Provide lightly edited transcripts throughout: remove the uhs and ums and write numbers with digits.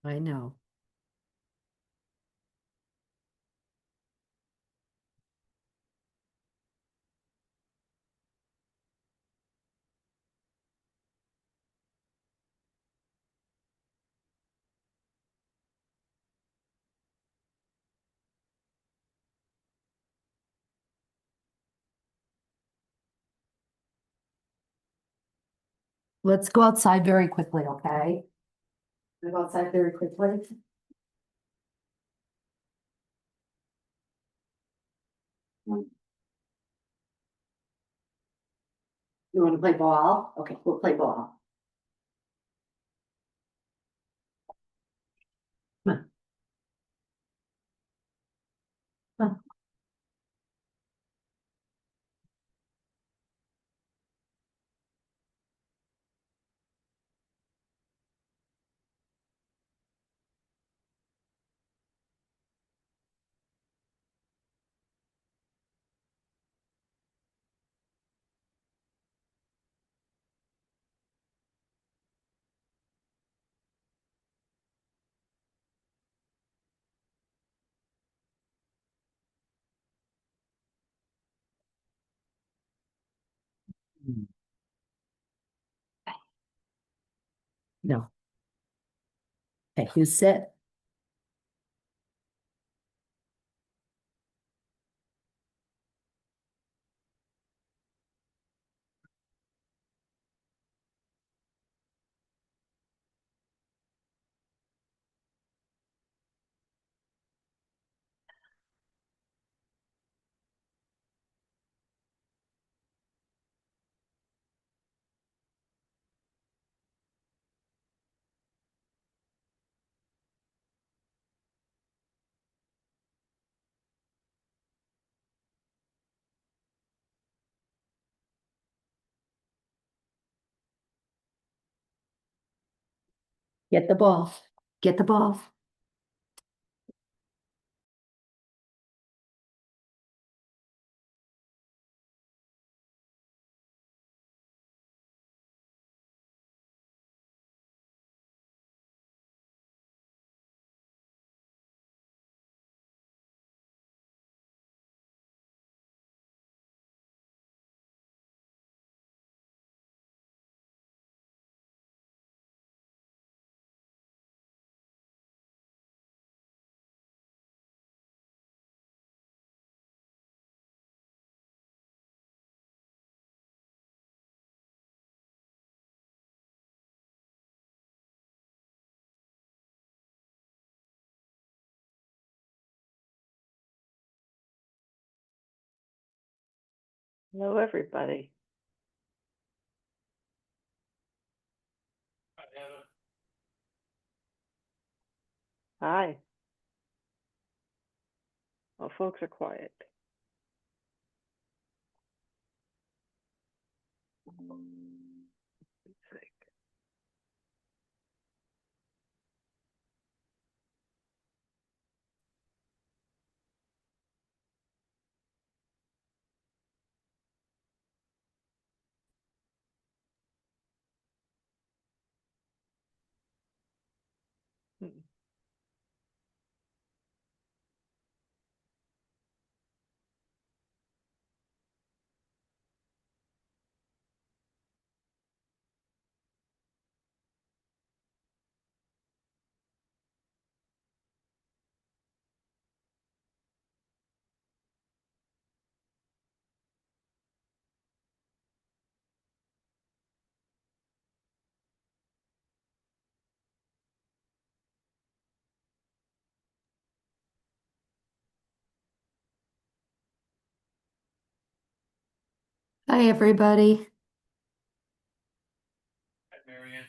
I know. Let's go outside very quickly, okay? We go outside very quickly. You want to play ball? Okay, we'll play ball. Come on. Come on. No. Okay, you sit. Get the ball. Get the ball. Hello, everybody. Hi. Well, folks are quiet. Mm. Hi, everybody. Marianne.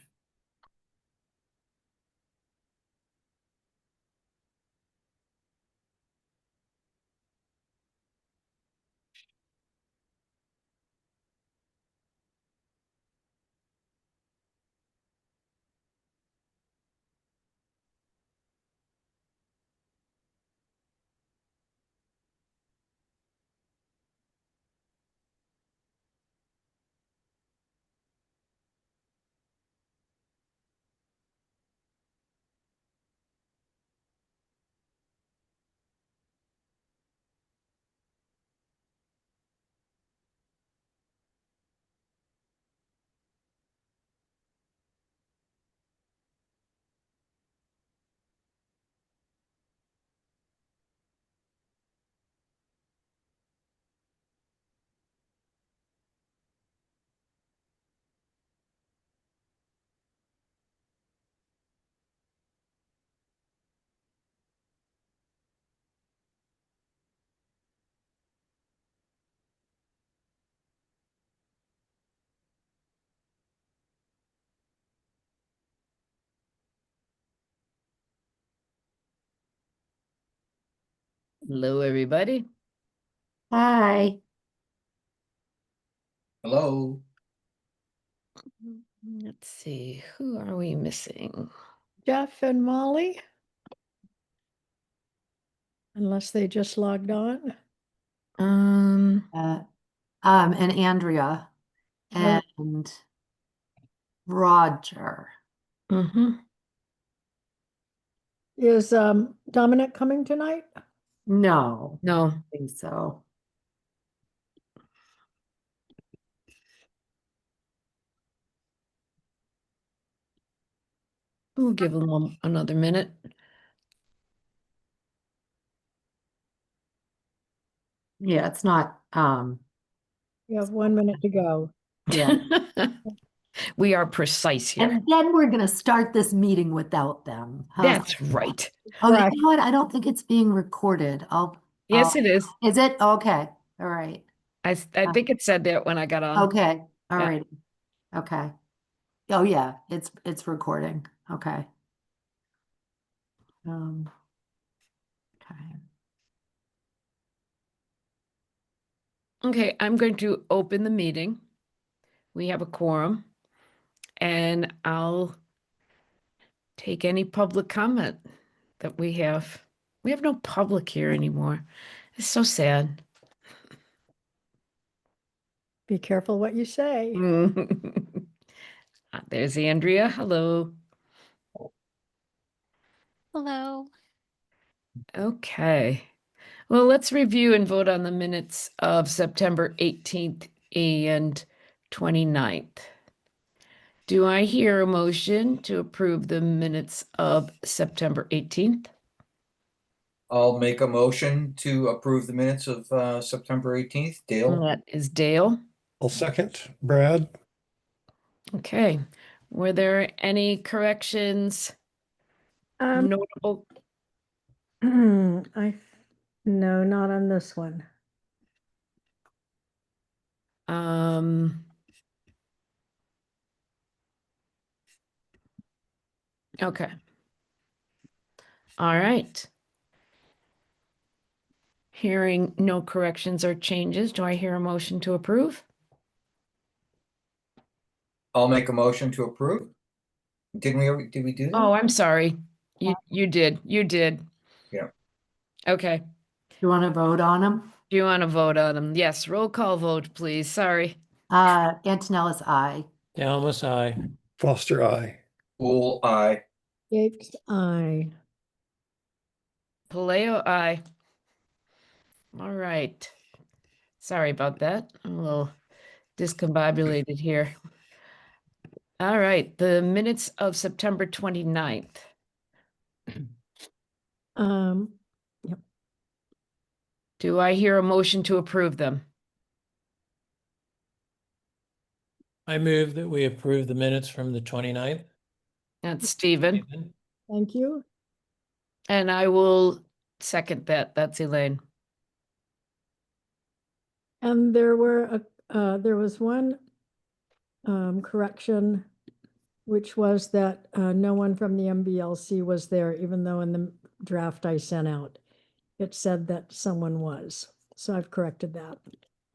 Hello, everybody. Hi. Hello. Let's see, who are we missing? Jeff and Molly? Unless they just logged on. Um, And Andrea Oh. and Roger. mhm. Is Dominic coming tonight? No, I No, don't think so. we'll give them another minute. Yeah, it's not, You have 1 minute to go. yeah. We are precise here. And then we're gonna start this meeting without them. How's That's that? right. Oh, you Right. know what? I don't think it's being recorded. Yes, it is. Is it? Okay, all right. I think it said that when I got on. Okay, all Yeah. right. Okay. Oh, yeah, it's recording. Okay. Okay. Okay, I'm going to open the meeting. We have a quorum, and I'll take any public comment that we have. We have no public here anymore. It's so sad. Be careful what you say. There's Andrea. Hello. Hello. Okay. Well, let's review and vote on the minutes of September 18th and 29th. Do I hear a motion to approve the minutes of September 18th? I'll make a motion to approve the minutes of September 18th. Dale? That is Dale. I'll second, Brad. Okay. Were there any corrections notable? No, not on this one. Okay. All right. Hearing no corrections or changes, do I hear a motion to approve? I'll make a motion to approve. Did we do that? Oh, I'm sorry. You did. Yeah. Okay. You want to vote on them? Do you want to vote on them? Yes, roll call vote, please. Sorry. Antonellis, aye. Dalmas, aye. Foster, aye. Bull, aye. Jakes, aye. Paleo, aye. All right. Sorry about that. I'm a little discombobulated here. All right, the minutes of September 29th. Um, Do I hear a motion to approve them? I move that we approve the minutes from the 29th. That's Stephen, thank you. and I will second that. That's Elaine. And there was one correction, which was that no one from the MBLC was there, even though in the draft I sent out, it said that someone was. So I've corrected that.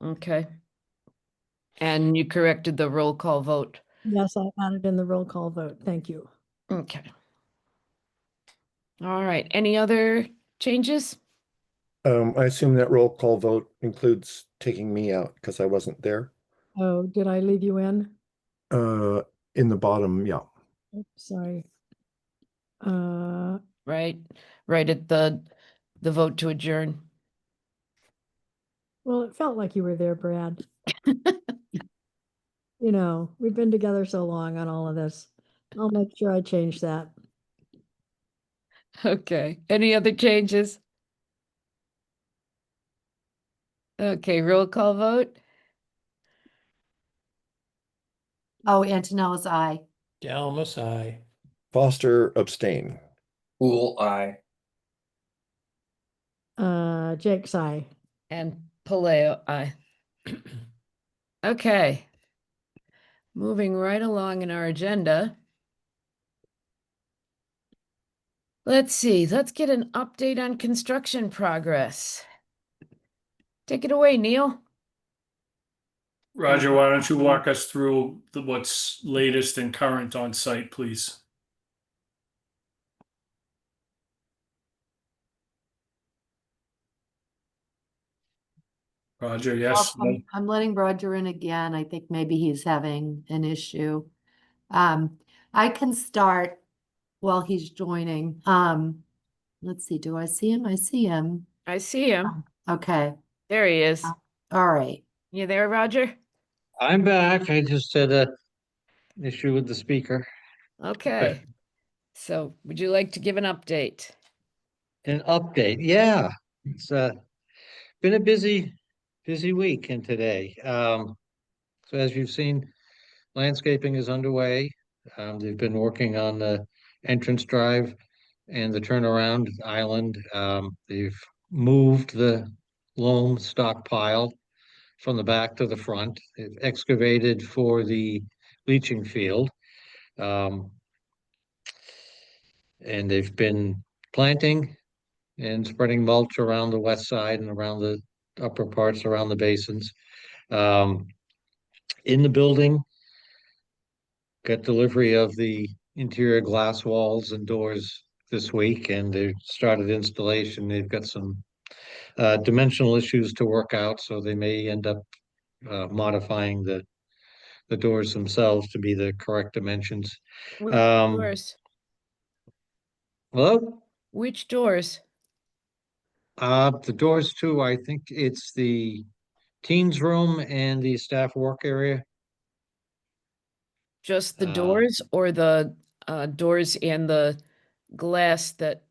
Okay. And you corrected the roll call vote. Yes, I added in the roll call vote. Thank you. Okay. All right, any other changes? I assume that roll call vote includes taking me out because I wasn't there. Oh, did I leave you in? In the bottom, yeah. Oops, sorry. Right, right at the vote to adjourn. Well, it felt like you were there, Brad. You know, we've been together so long on all of this. I'll make sure I change that. Okay, any other changes? Okay, roll call vote. Oh, Antonella's aye. Dalmas, aye. Foster abstain. Pool eye. Jake's aye. And Paleo, aye. Okay. Moving right along in our agenda. Let's see, let's get an update on construction progress. Take it away, Neil. Roger, why don't you walk us through what's latest and current on site, please? Roger, yes. I'm letting Roger in again. I think maybe he's having an issue. I can start while he's joining. Let's see, do I see him? I see him. I see him. Okay, There he is. all right. You there, Roger? I'm back. I just had a issue with the speaker. Okay. So would you like to give an update? An update. Yeah, it's been a busy week and today. So as you've seen, landscaping is underway. They've been working on the entrance drive and the turnaround island. They've moved the loam stockpile from the back to the front. They've excavated for the leaching field. And they've been planting and spreading mulch around the west side and around the upper parts around the basins. In the building, got delivery of the interior glass walls and doors this week, and they've started installation. They've got some dimensional issues to work out, so they may end up modifying the doors themselves to be the correct dimensions. Which Um, doors? Hello? Which doors? The doors too, I think it's the teens room and the staff work area. Just the Uh, doors or the doors and the glass that,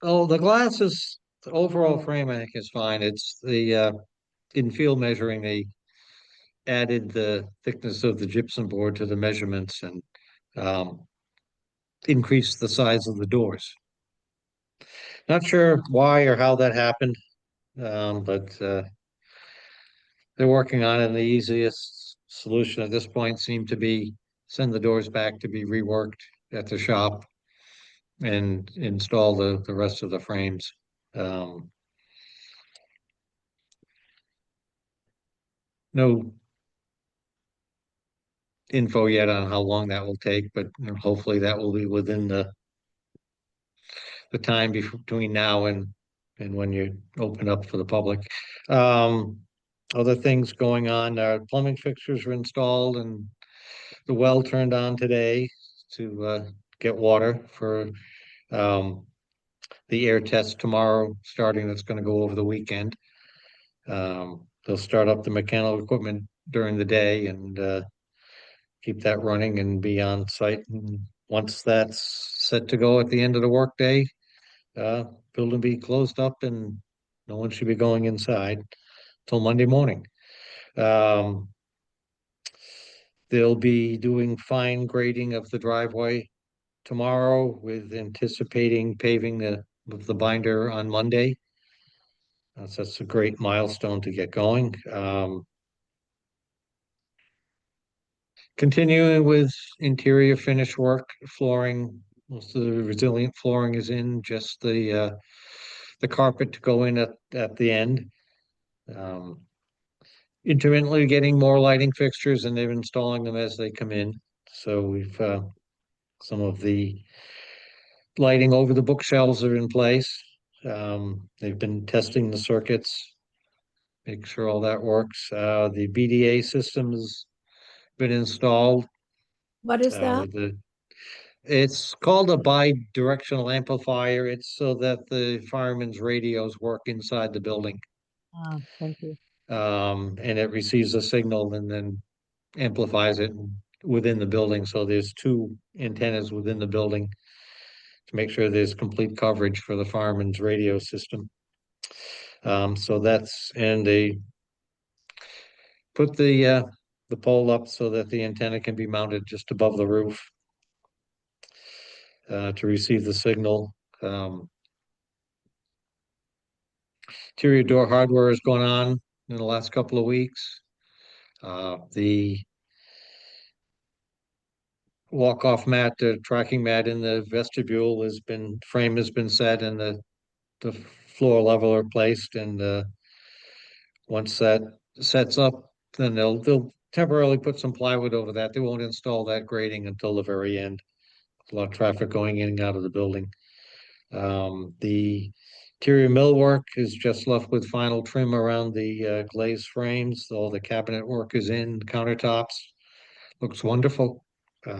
Oh, the glass is, the overall frame, I think is fine. It's the, in field measuring, they added the thickness of the gypsum board to the measurements and increased the size of the doors. Not sure why or how that happened, but they're working on it. And the easiest solution at this point seemed to be send the doors back to be reworked at the shop and install the rest of the frames. No info yet on how long that will take, but hopefully that will be within the time between now and when you open up for the public. Other things going on, plumbing fixtures were installed and the well turned on today to get water for the air test tomorrow, starting, that's gonna go over the weekend. They'll start up the mechanical equipment during the day and keep that running and be on site. And once that's set to go at the end of the workday, building be closed up and no one should be going inside till Monday morning. They'll be doing fine grading of the driveway tomorrow with anticipating paving of the binder on Monday. So that's a great milestone to get going. Continuing with interior finish work, flooring, most of the resilient flooring is in, just the carpet to go in at the end. Intermittently getting more lighting fixtures, and they're installing them as they come in. So we've some of the lighting over the bookshelves are in place. They've been testing the circuits, make sure all that works. The BDA system has been installed. What is that? It's called a bi-directional amplifier. It's so that the firemen's radios work inside the building. Thank you. And it receives a signal and then amplifies it within the building. So there's two antennas within the building to make sure there's complete coverage for the fireman's radio system. So that's, and they put the pole up so that the antenna can be mounted just above the roof to receive the signal. Interior door hardware has gone on in the last couple of weeks. The walk-off mat, the tracking mat in the vestibule frame has been set and the floor leveler placed, and once that sets up, then they'll temporarily put some plywood over that. They won't install that grading until the very end. A lot of traffic going in and out of the building. The interior millwork is just left with final trim around the glazed frames. All the cabinet work is in, countertops. Looks wonderful. I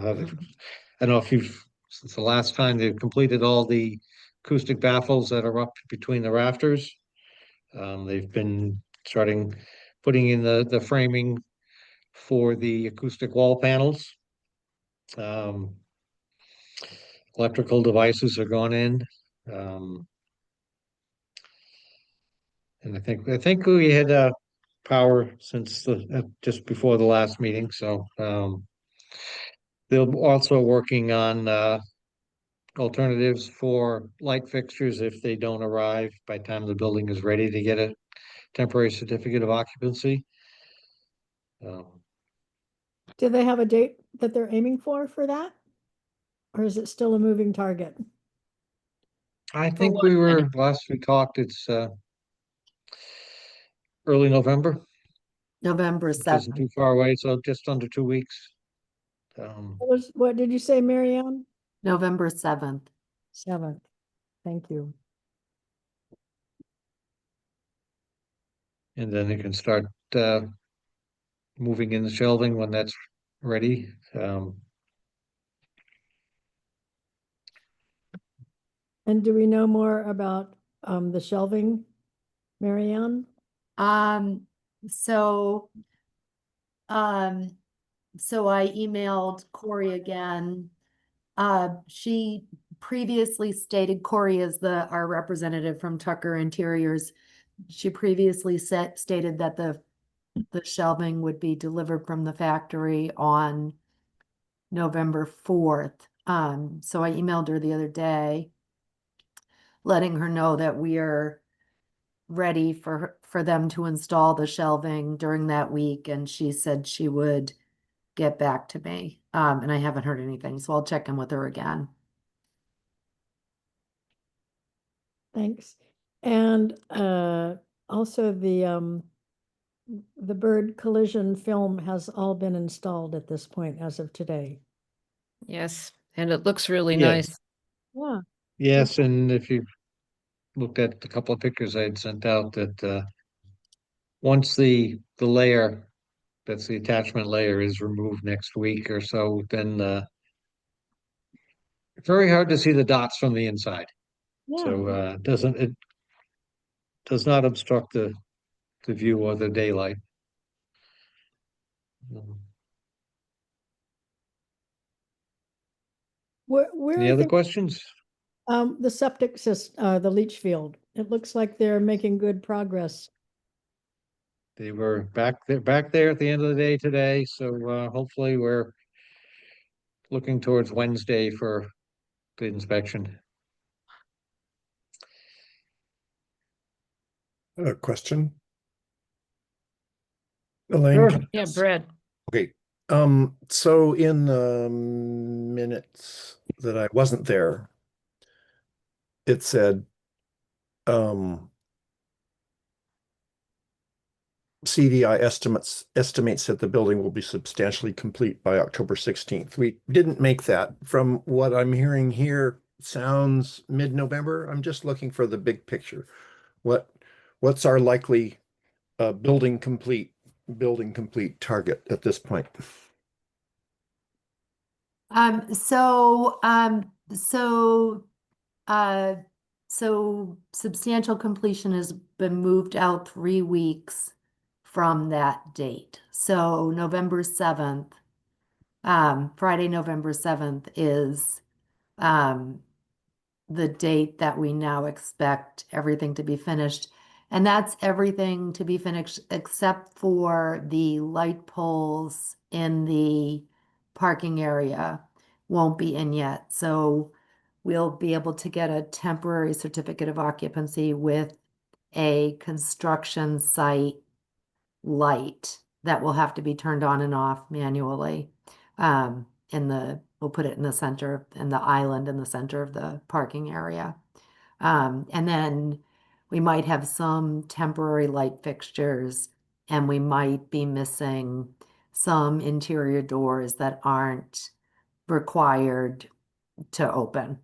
don't know if since the last time they've completed all the acoustic baffles that are up between the rafters. They've been putting in the framing for the acoustic wall panels. Electrical devices are gone in. And I think we had power since just before the last meeting, so they're also working on alternatives for light fixtures if they don't arrive by the time the building is ready to get a temporary certificate of occupancy. Do they have a date that they're aiming for that? Or is it still a moving target? I think last we talked, it's early November, November which isn't 7th. too far away, so just under 2 weeks. What did you say, Marianne? November 7th. 7th. Thank you. And then they can start moving in the shelving when that's ready. And do we know more about the shelving, Marianne? So I emailed Corey again. She previously stated, Corey is our representative from Tucker Interiors. She previously stated that the shelving would be delivered from the factory on November 4th. So I emailed her the other day, letting her know that we are ready for them to install the shelving during that week, and she said she would get back to me. And I haven't heard anything, so I'll check in with her again. Thanks. And also the bird collision film has all been installed at this point as of today. Yes, and it looks really Yes. nice. Yeah. Yes, and if you looked at a couple of pictures I had sent out, that once the layer, that's the attachment layer, is removed next week or so, then very hard to see the dots from the inside. Yeah. So it does not obstruct the view or the daylight. Where Any are other they, questions? the septic system, the leach field? It looks like they're making good progress. They were back there at the end of the day today, so hopefully we're looking towards Wednesday for the inspection. A question? Elaine? Sure. can- Yeah, Brad. Okay, so in the minutes that I wasn't there, it said, CDI estimates that the building will be substantially complete by October 16th. We didn't make that. From what I'm hearing here, sounds mid-November. I'm just looking for the big picture. What's our likely building complete target at this point? So substantial completion has been moved out 3 weeks from that date. So November 7th, Friday, November 7th is, the date that we now expect everything to be finished. And that's everything to be finished except for the light poles in the parking area won't be in yet. So we'll be able to get a temporary certificate of occupancy with a construction site light that will have to be turned on and off manually. We'll put it in the center, in the island in the center of the parking area. And then we might have some temporary light fixtures, and we might be missing some interior doors that aren't required to open.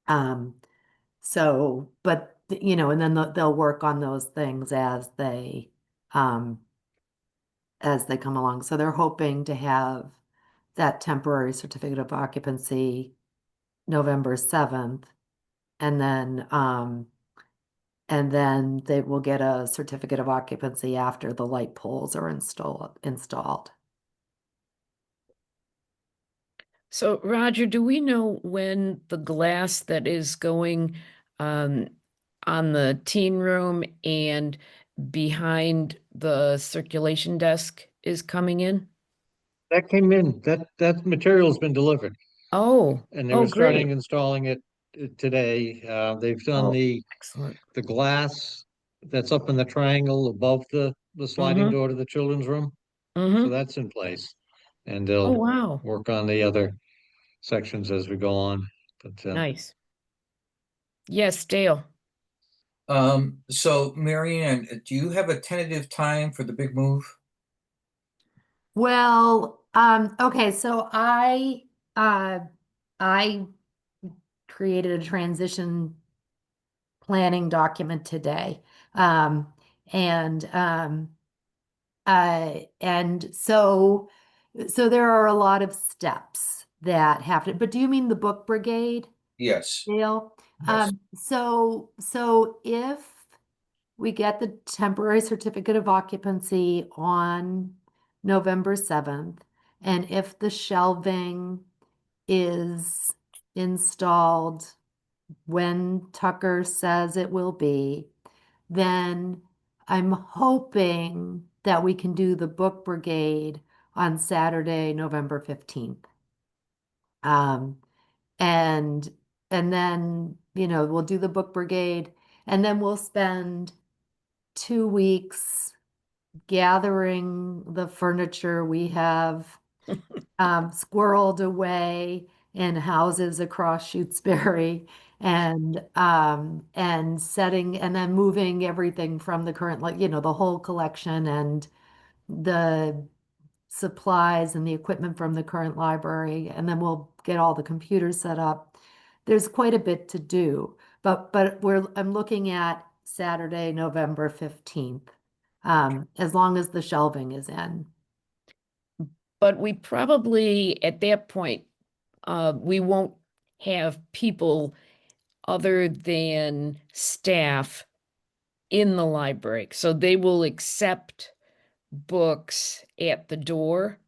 But and then they'll work on those things as they come along. So they're hoping to have that temporary certificate of occupancy November 7th. And then they will get a certificate of occupancy after the light poles are installed. So Roger, do we know when the glass that is going on the teen room and behind the circulation desk is coming in? That came in, that material's been delivered, Oh, and they oh, were starting great. installing it today. They've done Oh, the excellent. glass that's up in the triangle above the sliding Mhm. door to the children's room. So Mm-hmm. that's in place. And Oh, they'll wow. work on the other sections as we go on. But Nice. Yes, Dale. So Marianne, do you have a tentative time for the big move? Well, okay, so I created a transition planning document today. And so there are a lot of steps that have to, but do you mean the book brigade, Yes. Dale? Yes. So if we get the temporary certificate of occupancy on November 7th, and if the shelving is installed when Tucker says it will be, then I'm hoping that we can do the book brigade on Saturday, November 15th. And then, we'll do the book brigade, and then we'll spend 2 weeks gathering the furniture we have squirreled away in houses across Shutesbury, and setting and then moving everything from the current, the whole collection and the supplies and the equipment from the current library, and then we'll get all the computers set up. There's quite a bit to do, but I'm looking at Saturday, November 15th, as long as the shelving is in. But we probably, at that point, we won't have people other than staff in the library. So they will accept books at the door.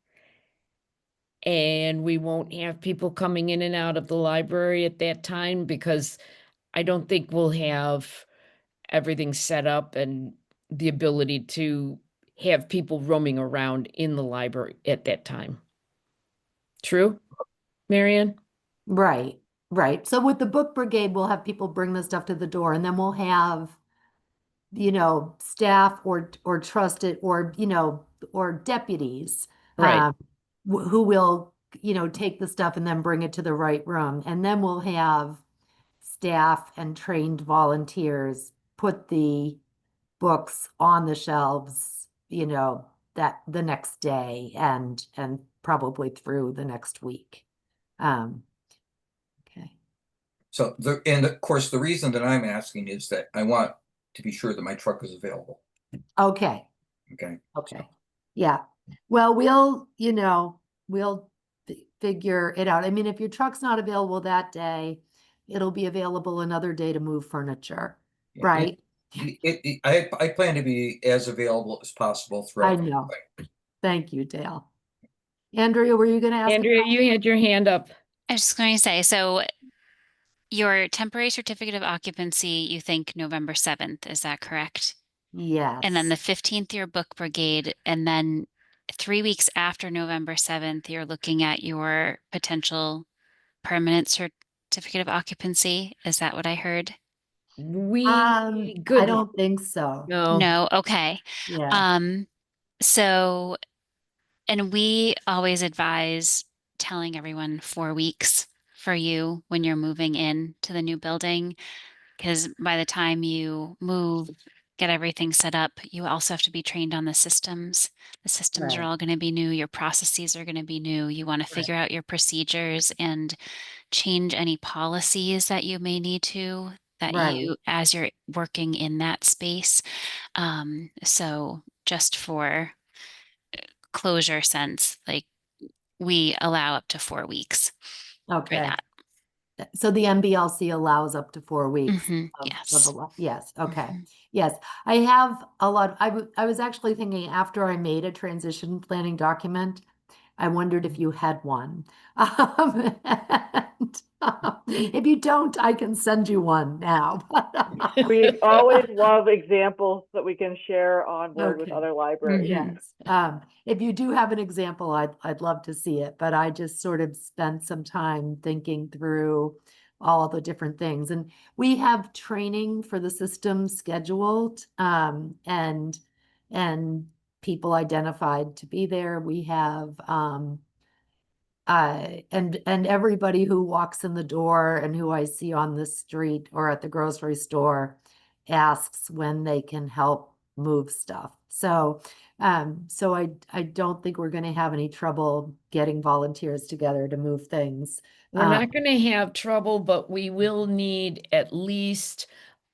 And we won't have people coming in and out of the library at that time because I don't think we'll have everything set up and the ability to have people roaming around in the library at that time. True, Marianne? Right, right. So with the book brigade, we'll have people bring the stuff to the door, and then we'll have, staff or trusted or, or deputies. Right. Who will, take the stuff and then bring it to the right room. And then we'll have staff and trained volunteers put the books on the shelves, that the next day and probably through the next week. Okay. So and of course, the reason that I'm asking is that I want to be sure that my truck is available. Okay. Okay. Okay. Yeah. Well, we'll figure it out. I mean, if your truck's not available that day, it'll be available another day to move furniture, Yeah, right? I plan to be as available as possible I throughout. the know. week. Thank you, Dale. Andrea, were you going to ask? Andrea, you had your hand up. I was just going to say, so your temporary certificate of occupancy, you think November 7th, is that correct? Yes. And then the 15th, your book brigade, and then 3 weeks after November 7th, you're looking at your potential permanent certificate of occupancy. Is that what I heard? I Good. don't think so. No. No, okay. Yeah. So, and we always advise telling everyone 4 weeks for you when you're moving in to the new building, because by the time you move, get everything set up, you also have to be trained on the systems. The systems are Right. all going to be new. Your processes are going to be new. You want to figure out your procedures and change any policies that you may need to, that Right. you, as you're working in that space. So just for closure sense, like we allow up to 4 weeks for Okay. that. So the MBLC allows up to 4 weeks. Mhm, of yes. Yes. Okay. Mhm. Yes. I have a lot. I was actually thinking after I made a transition planning document, I wondered if you had one. If you don't, I can send you one now. We always love examples that we can share on board with Okay. other libraries. Yes. If you do have an example, I'd love to see it, but I just sort of spent some time thinking through all the different things. And we have training for the system scheduled, and people identified to be there. We have, and everybody who walks in the door and who I see on the street or at the grocery store asks when they can help move stuff. So I don't think we're going to have any trouble getting volunteers together to move things. We're not going to have trouble, but we will need at least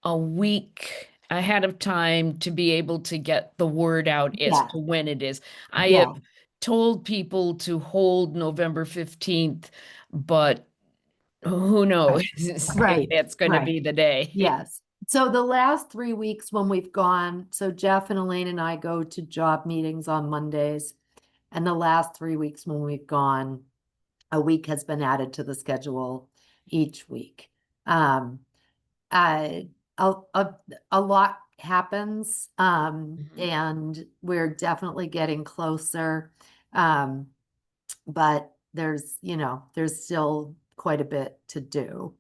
a week ahead of time to be able to get the word out as Yeah. to when it is. I Yeah. have told people to hold November 15th, but who knows? Right, That's going to right. be the day. Yes. So the last 3 weeks when we've gone, so Jeff and Elaine and I go to job meetings on Mondays. And the last 3 weeks when we've gone, a week has been added to the schedule each week. A lot happens, and we're definitely getting closer. But there's still quite a bit to do.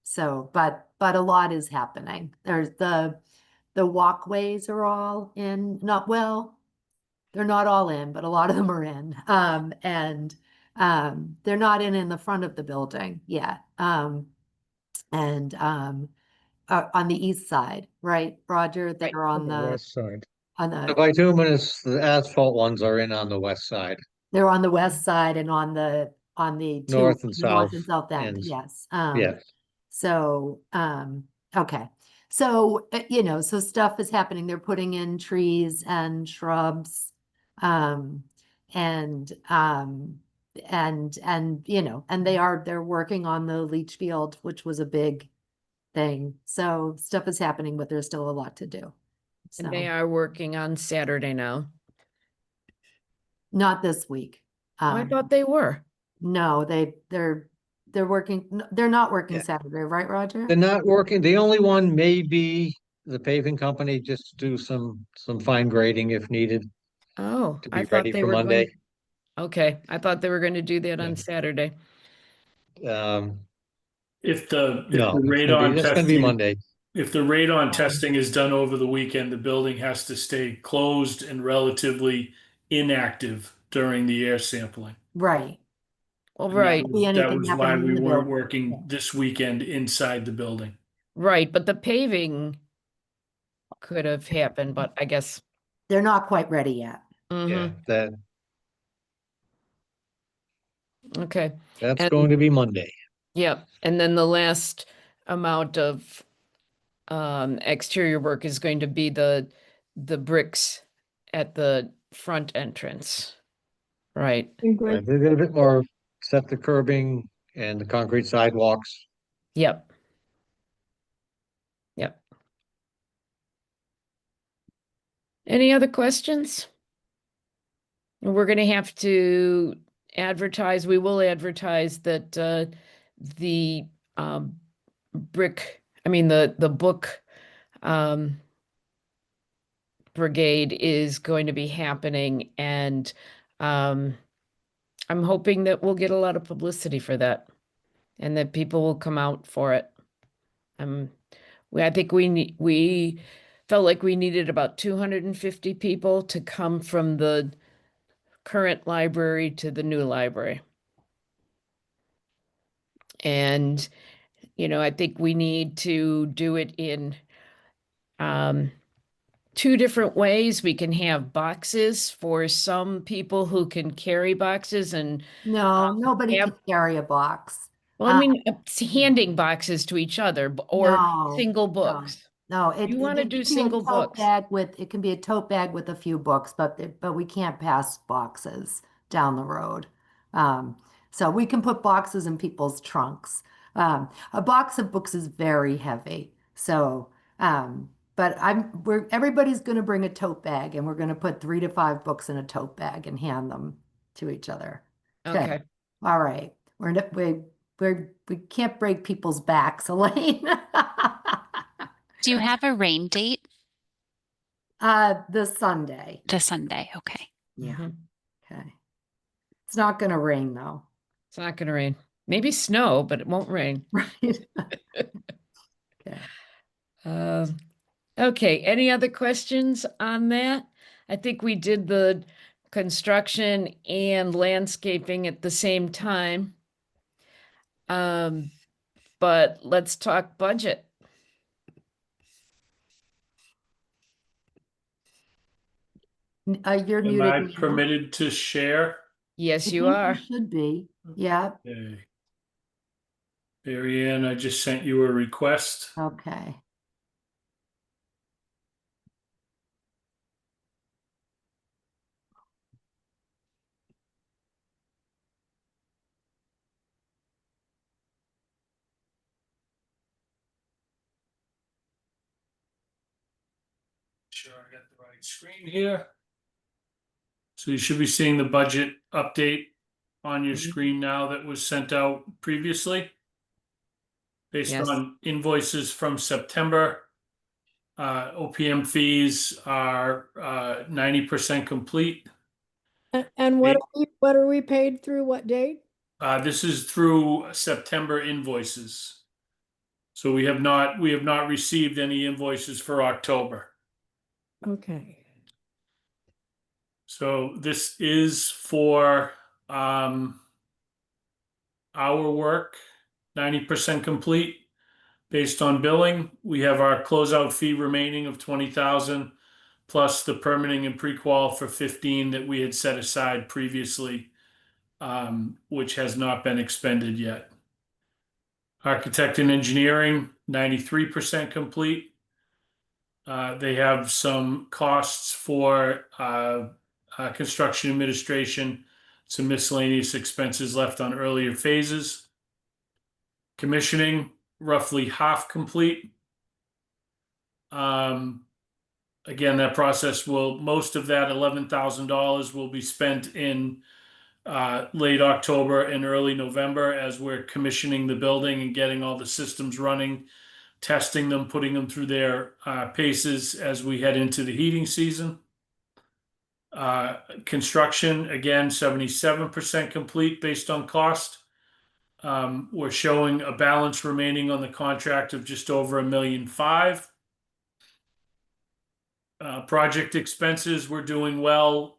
So, but a lot is happening. There's the walkways are all in, they're not all in, but a lot of them are in. And they're not in the front of the building yet. And on the east side, right, Roger? They're on the West side. on The the bituminous, the asphalt ones are in on the west side, they're on the west side and on the two north and north south and south end. ends. Yes. Yes. So, okay. So, so stuff is happening. They're putting in trees and shrubs. And and you know, and they're working on the leach field, which was a big thing. So stuff is happening, but there's still a lot to do. And they So are working on Saturday now. not this week. Oh, I thought they were. No, they're working, they're not working Yeah. Saturday, right, Roger? They're not working. The only one may be the paving company, just to do some fine grading if needed Oh, to I be thought ready they for were going. Monday. Okay, I thought they were going to do that Yeah. on Saturday. If the No, radon it's gonna be testing, Monday. if the radon testing is done over the weekend, the building has to stay closed and relatively inactive during the air sampling. Right. Well, And that right, was- Be That anything was why happening we in the weren't building. working this weekend inside the building. right, but the paving could have happened, but I guess. They're not quite ready yet. Yeah, Mhm, okay. that's And- going to be Monday. Yeah, and then the last amount of exterior work is going to be the bricks at the front entrance. Right. Right, they're a bit more, set the curbing and the concrete sidewalks. Yep. Yep. Any other questions? We're gonna have to advertise, we will advertise that the the book brigade is going to be happening, and I'm hoping that we'll get a lot of publicity for that and that people will come out for it. I think we felt like we needed about 250 people to come from the current library to the new library. And, you know, I think we need to do it in two different ways. We can have boxes for some people who can carry boxes and, No, nobody yep. can carry a box. well, I mean, handing boxes to each other or No, single no. books. No, You wanna can do be a single tote books. bag with, it can be a tote bag with a few books, but we can't pass boxes down the road. So we can put boxes in people's trunks. A box of books is very heavy. So, but everybody's gonna bring a tote bag, and we're gonna put 3 to 5 books in a tote bag and hand them to each other. Okay. All right. We can't break people's backs, Elaine. Do you have a rain date? The Sunday. The Sunday, okay. Yeah. Mhm. Okay. It's not gonna rain though. It's not gonna rain. Maybe snow, but it won't rain. Right? Okay. Okay, any other questions on that? I think we did the construction and landscaping at the same time. But let's talk budget. You're Am muted. I now. permitted to share? Yes, I you think are. should be. Yeah. Okay. Mary Ann, I just sent you a request. Okay. Sure, I got the right screen here. So you should be seeing the budget update on your Mhm. screen now that was sent out previously. Based Yes. on invoices from September. OPM fees are 90% complete. And what are we paid through what date? This is through September invoices. So we have not received any invoices for October. Okay. So this is for our work, 90% complete. Based on billing, we have our closeout fee remaining of 20,000 plus the permitting and pre-qual for 15 that we had set aside previously, which has not been expended yet. Architect and engineering, 93% complete. They have some costs for construction administration some miscellaneous expenses left on earlier phases. Commissioning, roughly half complete. Again, that process most of that $11,000 will be spent in late October and early November as we're commissioning the building and getting all the systems running, testing them, putting them through their paces as we head into the heating season. Construction, again, 77% complete based on cost. We're showing a balance remaining on the contract of just over $1.5 million. Project expenses, we're doing well.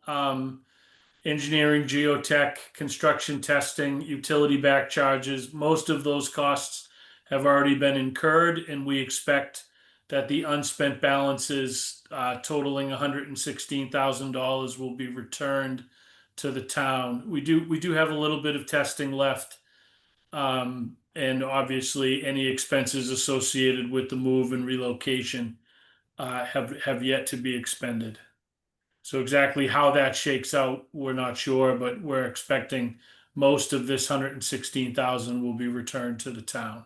Engineering, geotech, construction testing, utility back charges, most of those costs have already been incurred, and we expect that the unspent balances totaling $116,000 will be returned to the town. We do have a little bit of testing left, and obviously any expenses associated with the move and relocation have yet to be expended. So exactly how that shakes out, we're not sure, but we're expecting most of this $116,000 will be returned to the town.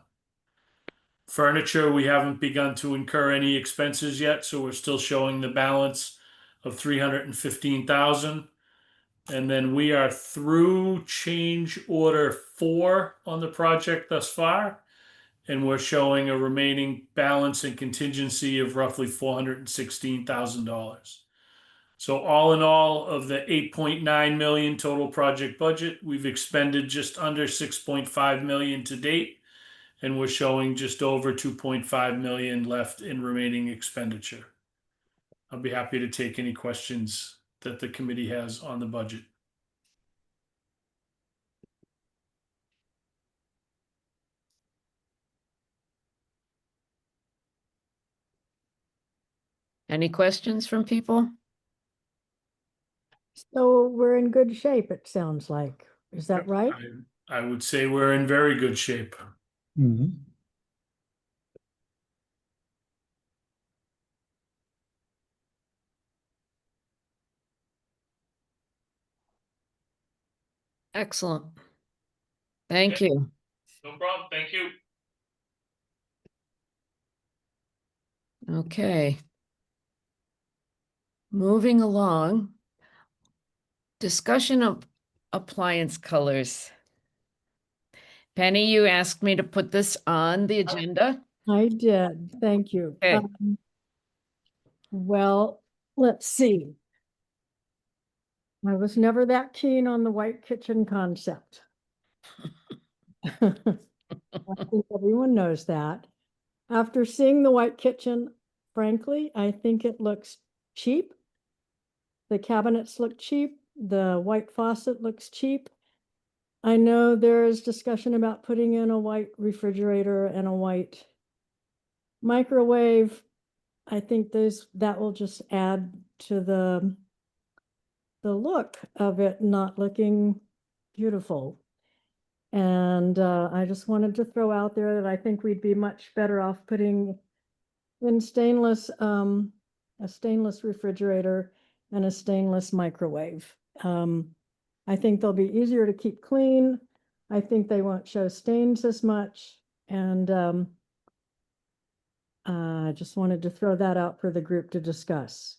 Furniture, we haven't begun to incur any expenses yet, so we're still showing the balance of $315,000. And then we are through change order 4 on the project thus far, and we're showing a remaining balance and contingency of roughly $416,000. So all in all, of the $8.9 million total project budget, we've expended just under $6.5 million to date, and we're showing just over $2.5 million left in remaining expenditure. I'll be happy to take any questions that the committee has on the budget. Any questions from people? So we're in good shape, it sounds like. Is that right? I would say we're in very good shape. Excellent. Thank you. No problem. Thank you. Okay. Moving along. Discussion of appliance colors. Penny, you asked me to put this on the agenda. I did, thank you. Okay. Well, let's see. I was never that keen on the white kitchen concept. I think everyone knows that. After seeing the white kitchen, frankly, I think it looks cheap. The cabinets look cheap. The white faucet looks cheap. I know there is discussion about putting in a white refrigerator and a white microwave. I think that will just add to the look of it not looking beautiful. And I just wanted to throw out there that I think we'd be much better off putting in a stainless refrigerator and a stainless microwave. I think they'll be easier to keep clean. I think they won't show stains as much. And I just wanted to throw that out for the group to discuss.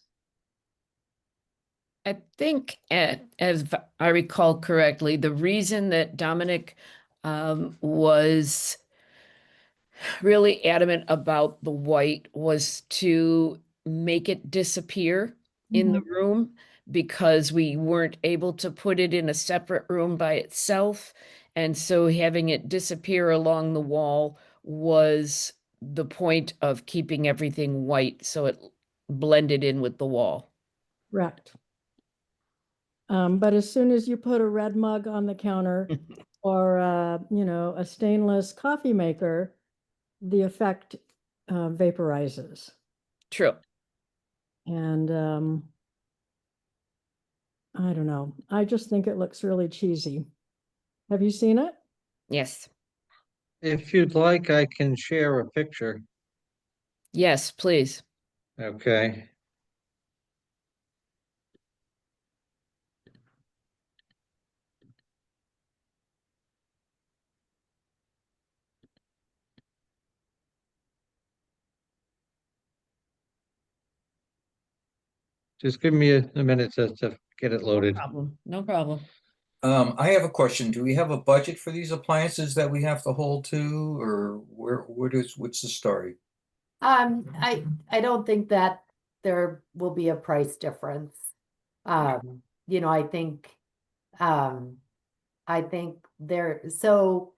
I think, as I recall correctly, the reason that Dominic was really adamant about the white was to make it disappear in the room, because we weren't able to put it in a separate room by itself. And so having it disappear along the wall was the point of keeping everything white, so it blended in with the wall. Correct. But as soon as you put a red mug on the counter or, a stainless coffee maker, the effect vaporizes. True. And I don't know. I just think it looks really cheesy. Have you seen it? Yes. If you'd like, I can share a picture. Yes, please. Okay. just give me a minute to get it loaded. Problem, no problem. I have a question. Do we have a budget for these appliances that we have to hold to, or what's the story? I don't think that there will be a price difference. You know, I think there, so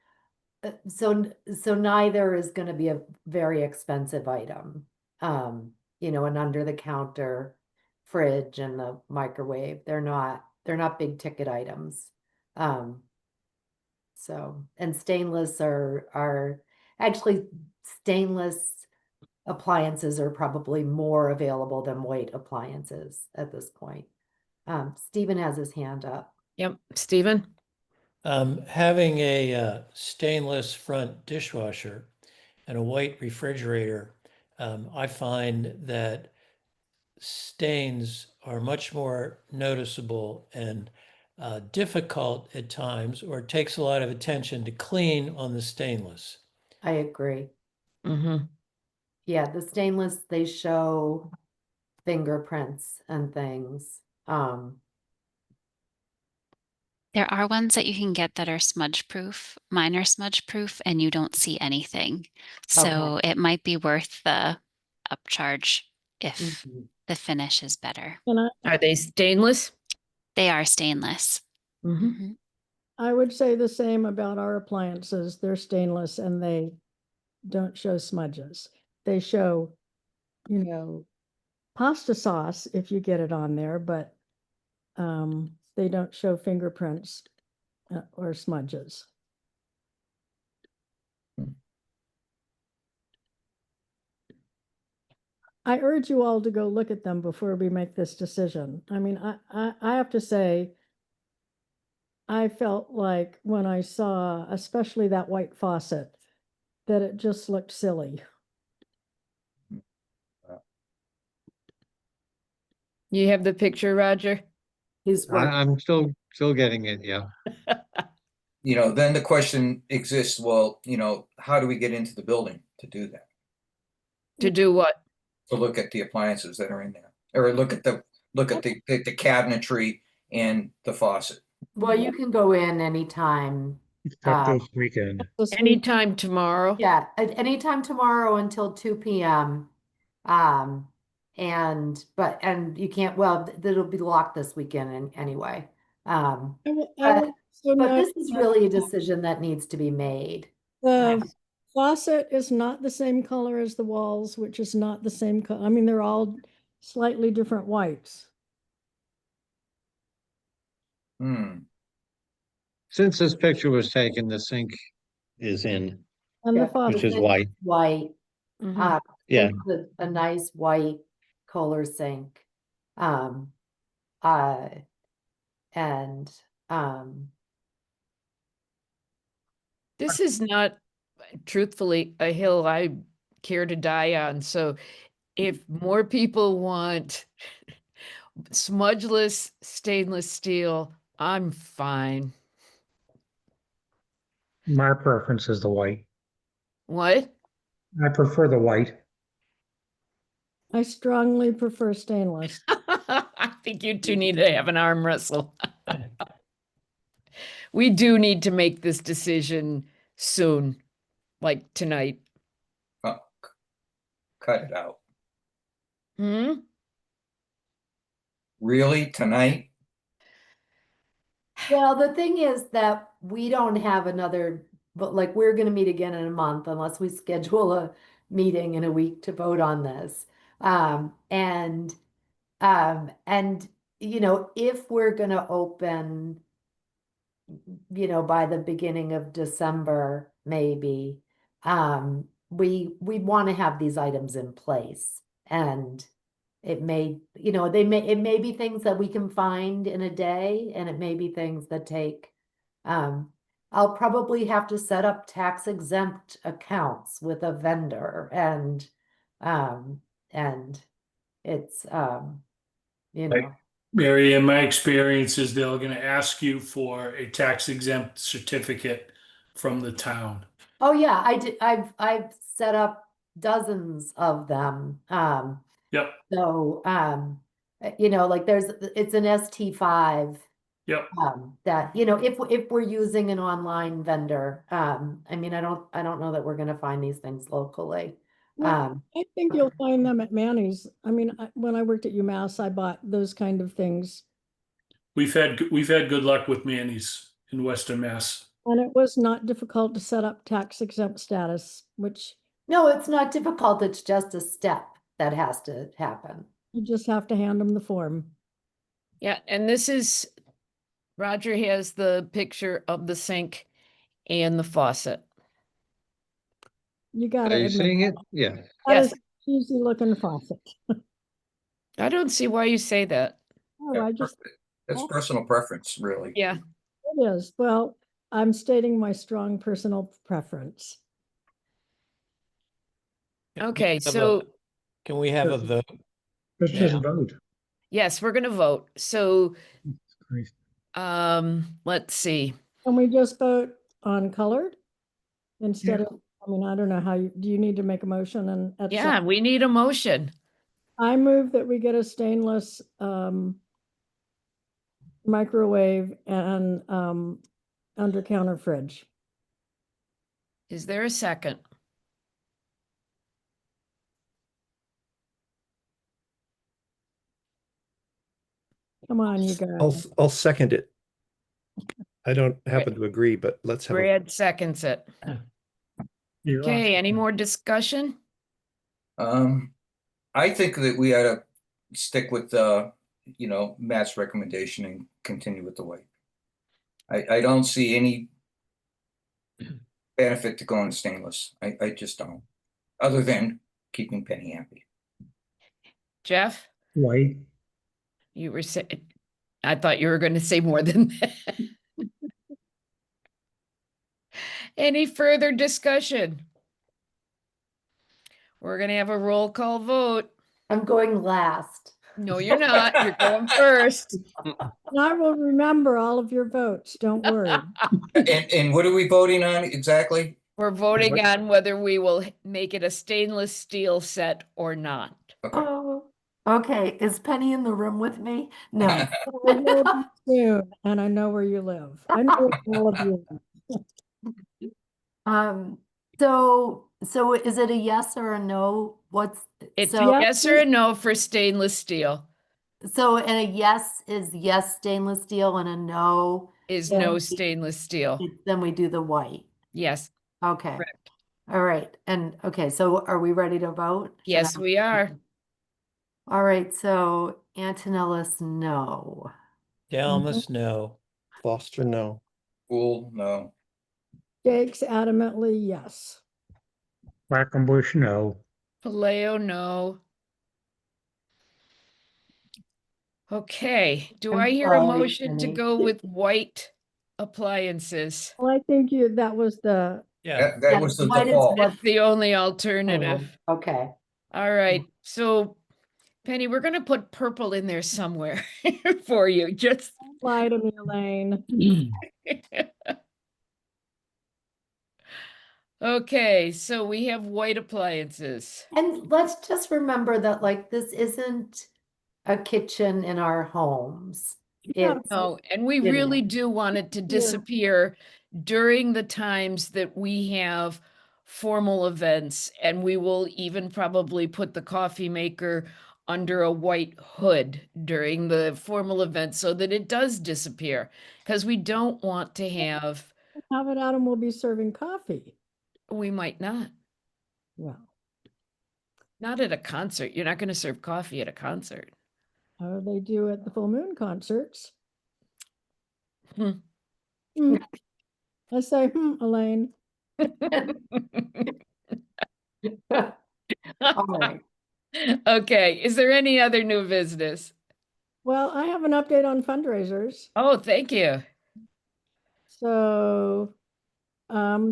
neither is gonna be a very expensive item. You know, an under the counter fridge and the microwave, they're not big ticket items. So, and stainless are actually stainless appliances are probably more available than white appliances at this point. Stephen has his hand up. Yep, Stephen? Having a stainless front dishwasher and a white refrigerator, I find that stains are much more noticeable and difficult at times, or it takes a lot of attention to clean on the stainless. I agree. Mm-hmm. Yeah, the stainless, they show fingerprints and things. There are ones that you can get that are smudge proof. Mine are smudge proof and you don't see anything. So it might be worth the upcharge if Mhm. the finish is better. And Are they stainless? They are stainless. Mm-hmm. Mhm. I would say the same about our appliances. They're stainless and they don't show smudges. They show, you know, pasta sauce if you get it on there, but they don't show fingerprints or smudges. I urge you all to go look at them before we make this decision. I mean, I have to say, I felt like when I saw, especially that white faucet, that it just looked silly. You have the picture, Roger? He's working. I'm still getting it, yeah. You know, then the question exists, well, you know, how do we get into the building to do that? To do what? To look at the appliances that are in there, or look at the cabinetry and the faucet. Well, you can go in anytime. This weekend. This week- Anytime tomorrow? Yeah, at anytime tomorrow until 2 p.m. And you can't, well, it'll be locked this weekend anyway. I will But also note this is really a decision that needs to be made. the faucet is not the same color as the walls, which is not the same color. I mean, they're all slightly different whites. Since this picture was taken, the sink is in, And the Yeah, faucet. which is it's white. White. Mhm. Yeah. It's a nice white Kohler sink. And This is not, truthfully, a hill I care to die on. So if more people want smudgeless stainless steel, I'm fine. My preference is the white. What? I prefer the white. I strongly prefer stainless. I think you two need to have an arm wrestle. We do need to make this decision soon, like tonight. Oh, cut it out. Hmm? Really, tonight? well, the thing is that we don't have another, but like we're gonna meet again in a month unless we schedule a meeting in a week to vote on this. And you know, if we're gonna open, you know, by the beginning of December, maybe, we want to have these items in place. And it may, you know, it may be things that we can find in a day, and it may be things that take, I'll probably have to set up tax exempt accounts with a vendor and it's, you know. Mary, in my experience is they're gonna ask you for a tax exempt certificate from the town. Oh yeah, I've set up dozens of them. Yep. So You know, like it's an ST5. Yep. That, you know, if we're using an online vendor, I mean, I don't know that we're gonna find these things locally. Well, I think you'll find them at Manny's. I mean, when I worked at UMass, I bought those kind of things. We've had good luck with Manny's in Western Mass. And it was not difficult to set up tax exempt status, which No, it's not difficult. It's just a step that has to happen. you just have to hand them the form. Yeah, and this is, Roger has the picture of the sink and the faucet. You Are gotta you admit, seeing it? Yeah. that Yes. is a cheesy looking faucet. I don't see why you say that. Oh, I just, That's personal preference, really. Yeah, it is. Well, I'm stating my strong personal preference. okay, Have a- so, Can we have a vote? Let's just Yeah. vote. yes, we're gonna vote. So, Christ. let's see. Can we just vote on colored? Instead of, I mean, I don't know how do you need to make a motion and? at Yeah, some- we need a motion. I move that we get a stainless, microwave and, under counter fridge. Is there a second? Come on, you guys. I'll second it. I don't happen to agree, but let's have a Brad seconds it. You're Okay, on. any more discussion? I think that we ought to stick with you know, Matt's recommendation and continue with the white. I don't see any benefit to going stainless. I just don't, other than keeping Penny happy. Jeff, White. you were saying, I thought you were going to say more than that. Any further discussion? We're going to have a roll call vote. I'm going last. No, you're not. You're going first. And I will remember all of your votes, don't worry. And what are we voting on exactly? We're voting on whether we will make it a stainless steel set or not. Okay. Oh, okay. Is Penny in the room with me? No. I will be soon, and I know where you live. I know where all of you live. So is it a yes or a no? It's so a yes or a no for stainless steel. so and a yes is yes stainless steel and a no Is Yeah. no stainless steel. then we do the white. Yes, Okay. correct. All right. And okay, so are we ready to vote? Should Yes, I- we are. All right, so Antonellis, no. Dalmas, no. Foster, no. Cool, no. Jake's adamantly yes. Quackenbush, no. Paleo, no. Okay, do I'm I hear a sorry, motion to Penny. go with white appliances? Well, I think that was the, Yeah, That was the white is default. what- That's the only alternative. Okay. All right, so Penny, we're gonna put purple in there somewhere for you, just. lie to me, Elaine. Okay, so we have white appliances. And let's just remember that like this isn't a kitchen in our homes. Yeah. It's No, and we you know. really do want it to disappear during the times that we have formal events, and we will even probably put the coffee maker under a white hood during the formal event so that it does disappear, because we don't want to have, Have it out and we'll be serving coffee. we might not, Well, not at a concert. You're not going to serve coffee at a concert. how do they do at the full moon concerts? Hmm. Hmm. I say, Elaine. all right. Okay, is there any other new business? Well, I have an update on fundraisers. Oh, thank you. So,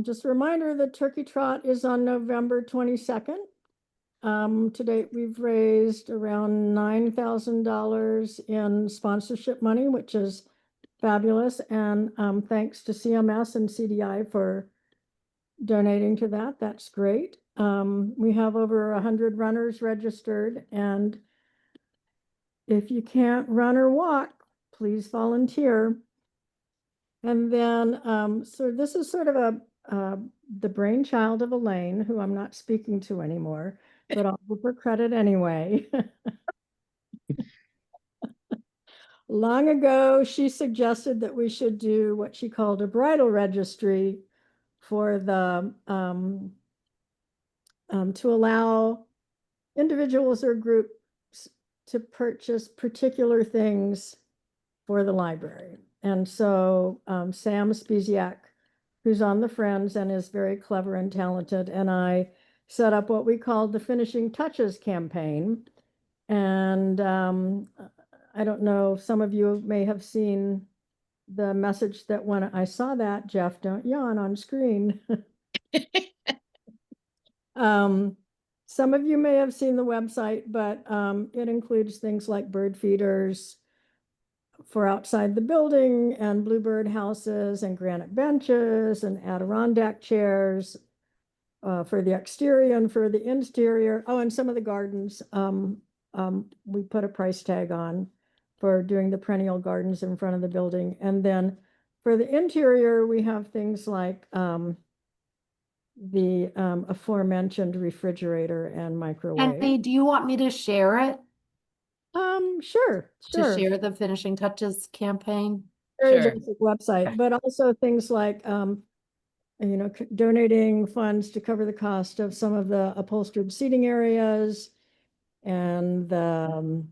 just a reminder, the Turkey Trot is on November 22nd. To date, we've raised around $9,000 in sponsorship money, which is fabulous. And thanks to CMS and CDI for donating to that. That's great. We have over 100 runners registered, and if you can't run or walk, please volunteer. And then, so this is sort of the brainchild of Elaine, who I'm not speaking to anymore, but I'll give her credit anyway. Long ago, she suggested that we should do what she called a bridal registry for the to allow individuals or groups to purchase particular things for the library. And so Sam Spiziak, who's on the Friends and is very clever and talented, and I set up what we called the Finishing Touches campaign. And I don't know, some of you may have seen the message that when I saw that, Jeff, don't yawn on screen. Some of you may have seen the website, but it includes things like bird feeders for outside the building and bluebird houses and granite benches and Adirondack chairs for the exterior and for the interior. Oh, and some of the gardens we put a price tag on for doing the perennial gardens in front of the building. And then for the interior, we have things like the aforementioned refrigerator and microwave. Penny, do you want me to share it? Sure. To share the Finishing Touches campaign? Very Sure. basic website, but also things like, donating funds to cover the cost of some of the upholstered seating areas and the,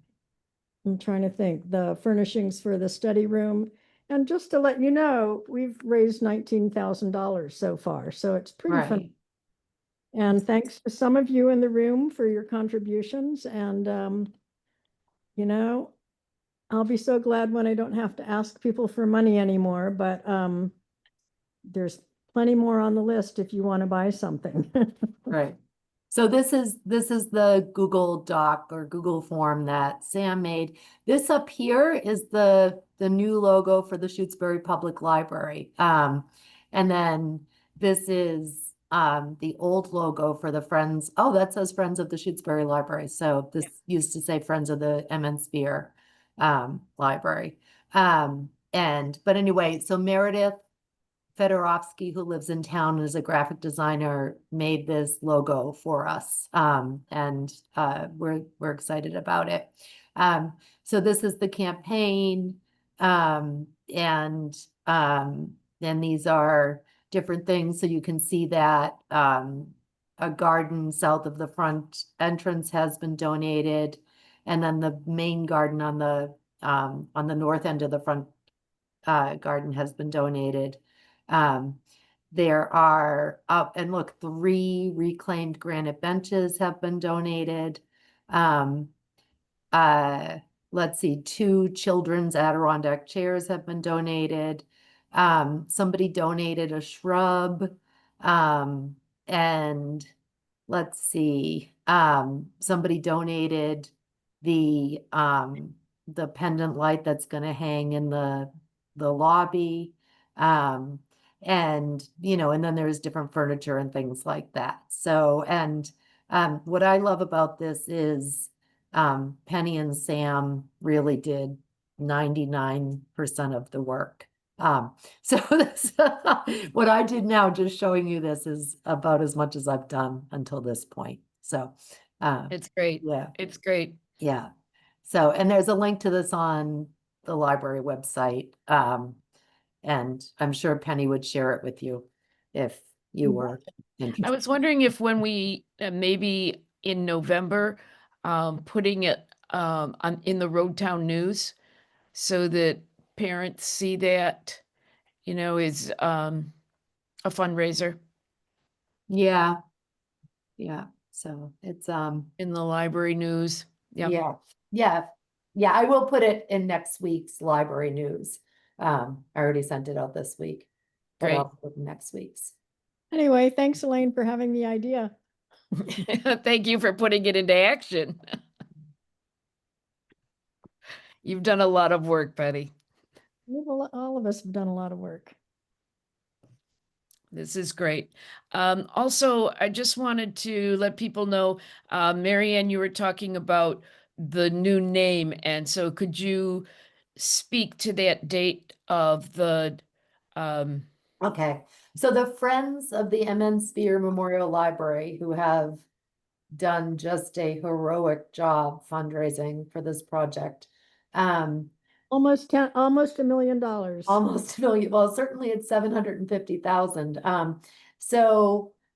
I'm trying to think, the furnishings for the study room. And just to let you know, we've raised $19,000 so far, so it's pretty fun. Right. And thanks to some of you in the room for your contributions. And, I'll be so glad when I don't have to ask people for money anymore, but there's plenty more on the list if you want to buy something. Right. So this is the Google Doc or Google form that Sam made. This up here is the new logo for the Shutesbury Public Library. And then this is the old logo for the Friends. Oh, that says Friends of the Shutesbury Library. So this used to say Friends of the MN Spear Library. But anyway, so Meredith Fedorovsky, who lives in town and is a graphic designer, made this logo for us. We're excited about it. So this is the campaign. Then these are different things. So you can see that a garden south of the front entrance has been donated. And then the main garden on the north end of the front garden has been donated. There are, and look, 3 reclaimed granite benches have been donated. Let's see, 2 children's Adirondack chairs have been donated. Somebody donated a shrub. And let's see, somebody donated the pendant light that's going to hang in the lobby. And then there's different furniture and things like that. So, what I love about this is Penny and Sam really did 99% of the work. So this, what I did now, just showing you this, is about as much as I've done until this point. So, It's great. yeah, It's great. yeah. So, and there's a link to this on the library website. And I'm sure Penny would share it with you if you were I interested. was wondering if when we maybe in November, putting it in the Road Town News so that parents see that, is a fundraiser Yeah. Yeah. So it's, in the library news. Yeah. yeah, yeah, yeah, I will put it in next week's library news. I already sent it out this week. But Great. I'll put it in next week's. Anyway, thanks, Elaine, for having the idea. Thank you for putting it into action. You've done a lot of work, Betty. All of us have done a lot of work. This is great. Also, I just wanted to let people know, Marianne, you were talking about the new name. And so could you speak to that date of the, Okay, so the Friends of the MN Spear Memorial Library, who have done just a heroic job fundraising for this project. Almost $1 million. Almost a million, well, certainly it's 750,000.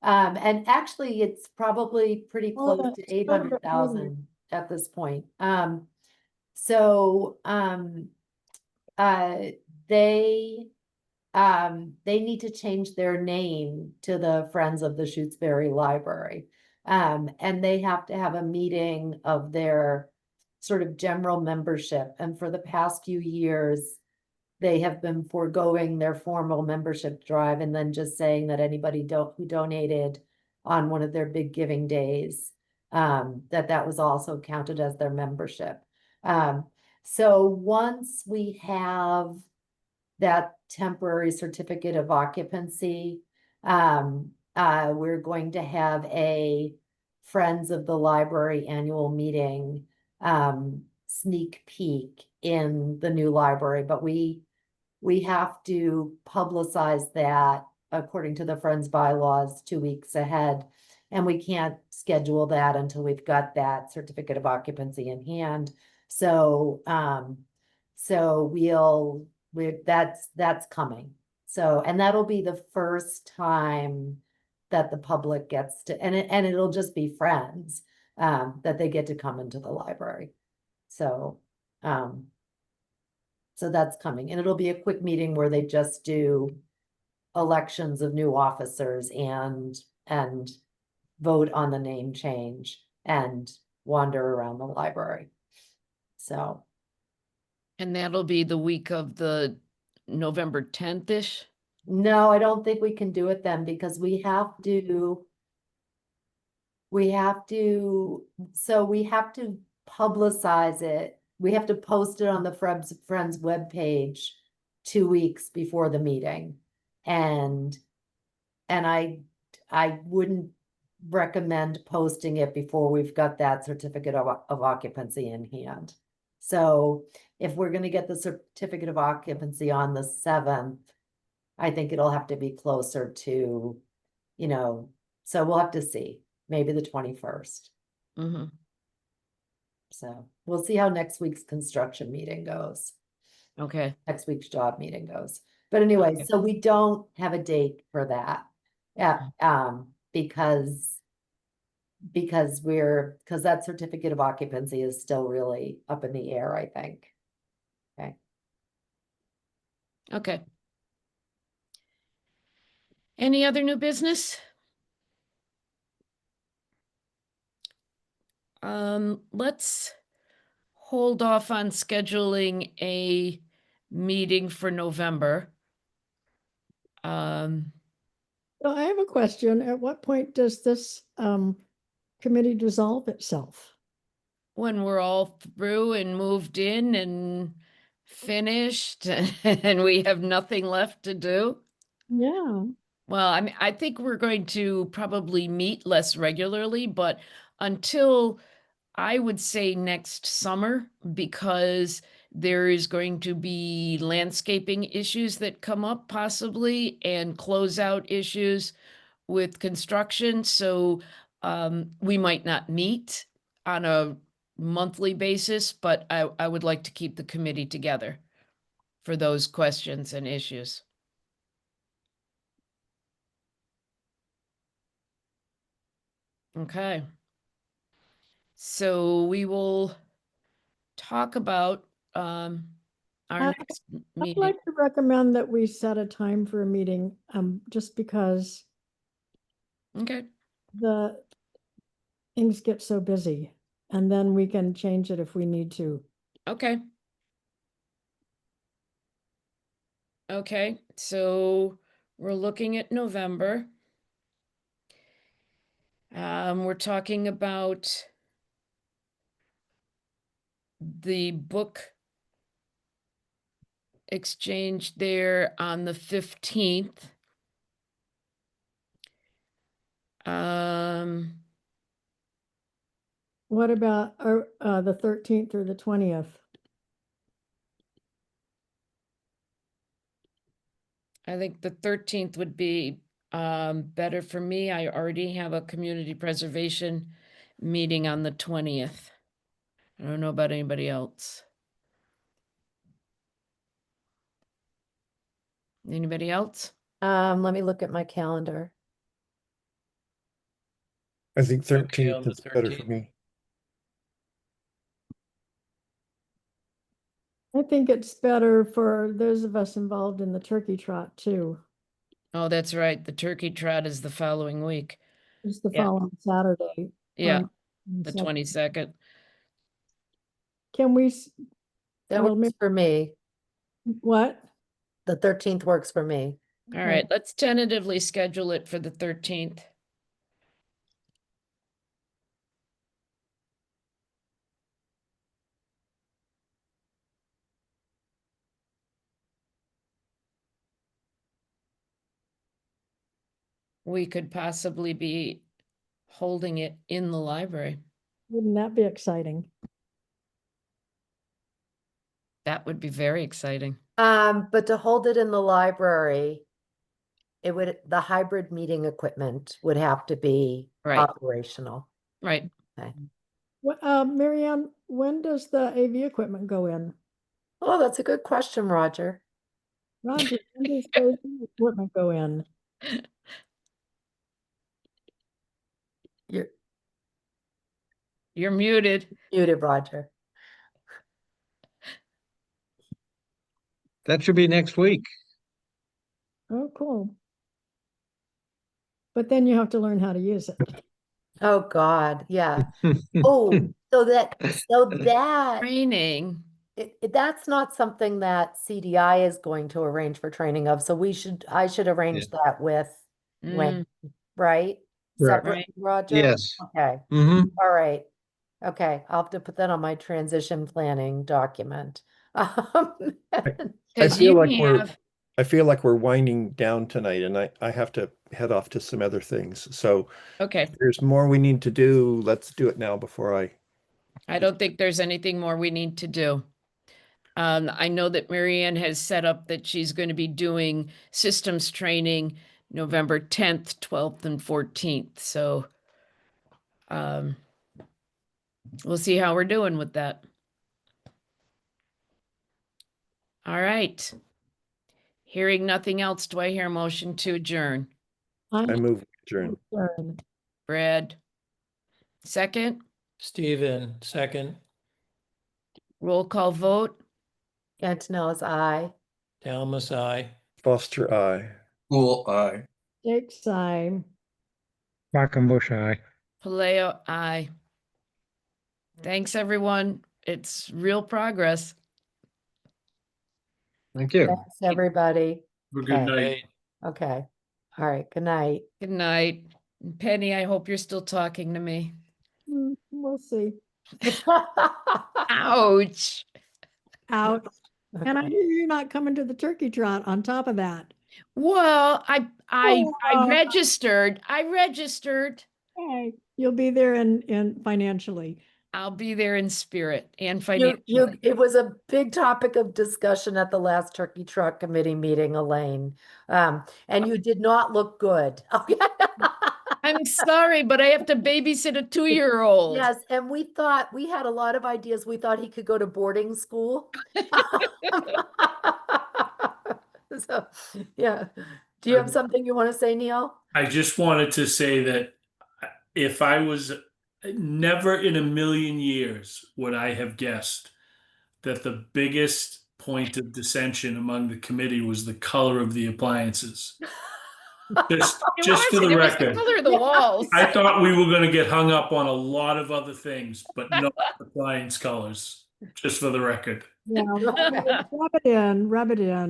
And actually it's probably pretty Oh, close that's to so 800,000 at this point. They need to change their name to the Friends of the Shutesbury Library. And they have to have a meeting of their sort of general membership. And for the past few years, they have been foregoing their formal membership drive and then just saying that anybody who donated on one of their big giving days, that was also counted as their membership. So once we have that temporary certificate of occupancy, we're going to have a Friends of the Library annual meeting, sneak peek in the new library, but we have to publicize that according to the Friends bylaws 2 weeks ahead. And we can't schedule that until we've got that certificate of occupancy in hand. So, that's coming. So, and that'll be the first time that the public gets to, and it'll just be Friends, that they get to come into the library. So, so that's coming, and it'll be a quick meeting where they just do elections of new officers and vote on the name change and wander around the library. So, and that'll be the week of the November 10th-ish? no, I don't think we can do it then because we have to publicize it. We have to post it on the Friends webpage 2 weeks before the meeting. And I wouldn't recommend posting it before we've got that certificate of occupancy in hand. So if we're gonna get the certificate of occupancy on the 7th, I think it'll have to be closer to, so we'll have to see, maybe the 21st. Mm-hmm. So we'll see how next week's construction meeting goes, Okay, next week's job meeting goes. But anyway, Okay. so we don't have a date for that. Yeah, because that certificate of occupancy is still really up in the air, I think. Okay. okay. Any other new business? Let's hold off on scheduling a meeting for November. So I have a question. At what point does this committee dissolve itself? When we're all through and moved in and finished and we have nothing left to do. Yeah. Well, I mean, I think we're going to probably meet less regularly, but until I would say next summer, because there is going to be landscaping issues that come up possibly and closeout issues with construction. So we might not meet on a monthly basis, but I would like to keep the committee together for those questions and issues. Okay. So we will talk about our next I'd meeting. like to recommend that we set a time for a meeting, just because Okay. the things get so busy, and then we can change it if we need to. Okay. Okay, so we're looking at November. We're talking about the book exchange there on the 15th. What about, the 13th or the 20th? I think the 13th would be better for me. I already have a community preservation meeting on the 20th. I don't know about anybody else. Anybody else? Let me look at my calendar. I think Okay, on 13th the is better for 13th. me. I think it's better for those of us involved in the turkey trot too. Oh, that's right. The turkey trot is the following week. It's the Yeah. following Saturday. Yeah, on the 22nd. 22nd. Can we, That Well, works for me. what? The 13th works for me. All Okay. right, let's tentatively schedule it for the 13th. We could possibly be holding it in the library. Wouldn't that be exciting? That would be very exciting. But to hold it in the library, the hybrid meeting equipment would have to be Right. operational. Right. What, Marianne, when does the AV equipment go in? Oh, that's a good question, Roger. Roger, when does the AV equipment go in? You're You're muted. muted, Roger. That should be next week. Oh, cool. But then you have to learn how to use it. Oh, God, yeah. Oh, so that Training. that's not something that CDI is going to arrange for training of, so I should arrange that with Wayne, right? Right. Separate, Roger? Yes. Okay, Hmm. all right. Okay, I'll have to put that on my transition planning document. Because feel you like we're- have, I feel like we're winding down tonight and I have to head off to some other things. So okay, if there's more we need to do. Let's do it now before I don't think there's anything more we need to do. I know that Marianne has set up that she's going to be doing systems training November 10th, 12th, and 14th. So we'll see how we're doing with that. All right. Hearing nothing else, do I hear a motion to adjourn? I move adjourn. Adjourn. Brad, second, Stephen, second. roll call vote. Antonellis, aye. Dalmas, aye. Foster, aye. Cool, aye. Jake's side. Quackenbush, aye. Paleo, aye. Thanks, everyone. It's real progress. Thank you. Thanks, everybody. Have a good Okay. night. Hey, Okay, all right, good night. Good night. Penny, I hope you're still talking to me. We'll see. Ouch. Out. And I hear you're not coming to the turkey trot on top of that. Well, I Oh. registered. I registered. Okay. You'll be there in financially. I'll be there in spirit and financially. It was a big topic of discussion at the last Turkey Trot Committee meeting, Elaine. And you did not look good. I'm sorry, but I have to babysit a 2-year-old. Yes, and we had a lot of ideas. We thought he could go to boarding school. So, yeah. Do you have something you want to say, Neil? I just wanted to say that if I was never in a million years would I have guessed that the biggest point of dissension among the committee was the color of the appliances. Just for the It was record, the color of the walls. I thought we were going to get hung up on a lot of other things, but not appliance colors. Just for the record. Yeah, rub it in, rub it in.